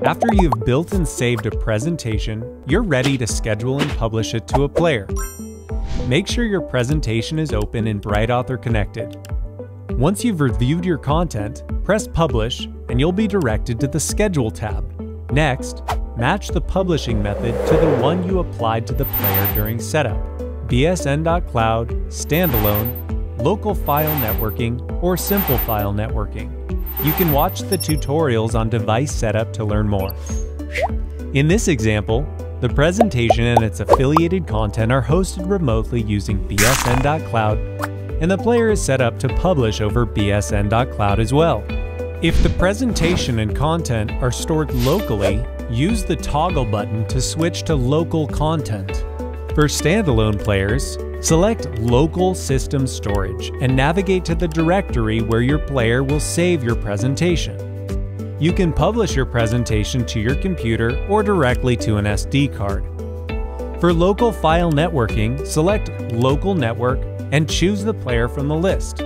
After you've built and saved a presentation, you're ready to schedule and publish it to a player. Make sure your presentation is open in BrightAuthor Connected. Once you've reviewed your content, press Publish and you'll be directed to the Schedule tab. Next, match the publishing method to the one you applied to the player during setup: bsn.cloud, standalone, local file networking, or simple file networking. You can watch the tutorials on device setup to learn more. In this example, the presentation and its affiliated content are hosted remotely using bsn.cloud, and the player is set up to publish over bsn.cloud as well. If the presentation and content are stored locally, use the toggle button to switch to local content. For standalone players, select Local System Storage and navigate to the directory where your player will save your presentation. You can publish your presentation to your computer or directly to an SD card. For local file networking, select Local Network and choose the player from the list.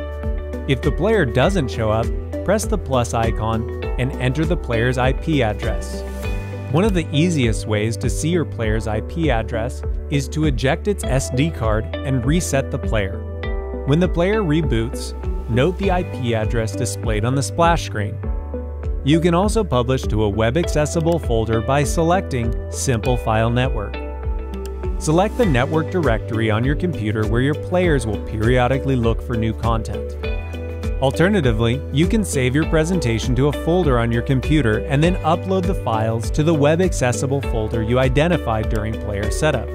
If the player doesn't show up, press the plus icon and enter the player's IP address. One of the easiest ways to see your player's IP address is to eject its SD card and reset the player. When the player reboots, note the IP address displayed on the splash screen. You can also publish to a web-accessible folder by selecting Simple File Network. Select the network directory on your computer where your players will periodically look for new content. Alternatively, you can save your presentation to a folder on your computer and then upload the files to the web-accessible folder you identified during player setup.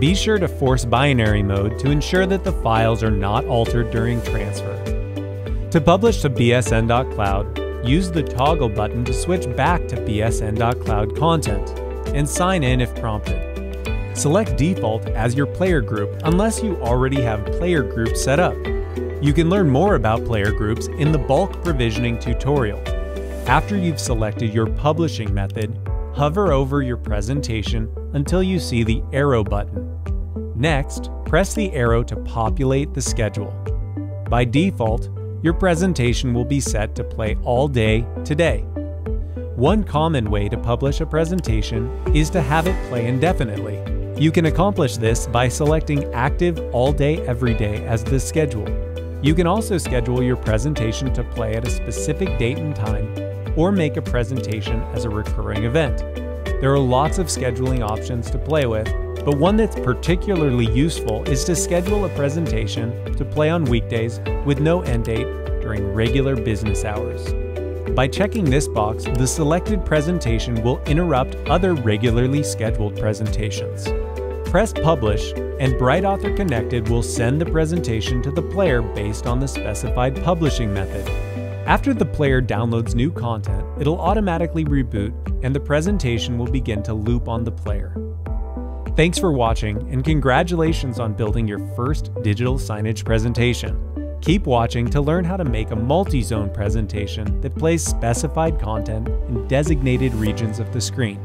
Be sure to force binary mode to ensure that the files are not altered during transfer. To publish to bsn.cloud, use the toggle button to switch back to bsn.cloud content and sign in if prompted. Select Default as your player group unless you already have player groups set up. You can learn more about player groups in the bulk provisioning tutorial. After you've selected your publishing method, hover over your presentation until you see the arrow button. Next, press the arrow to populate the schedule. By default, your presentation will be set to play all day today. One common way to publish a presentation is to have it play indefinitely. You can accomplish this by selecting Active All Day Every Day as the schedule. You can also schedule your presentation to play at a specific date and time, or make a presentation as a recurring event. There are lots of scheduling options to play with, but one that's particularly useful is to schedule a presentation to play on weekdays with no end date during regular business hours. By checking this box, the selected presentation will interrupt other regularly scheduled presentations. Press Publish, and BrightAuthor Connected will send the presentation to the player based on the specified publishing method. After the player downloads new content, it'll automatically reboot and the presentation will begin to loop on the player. Thanks for watching, and congratulations on building your first digital signage presentation. Keep watching to learn how to make a multi-zone presentation that plays specified content in designated regions of the screen.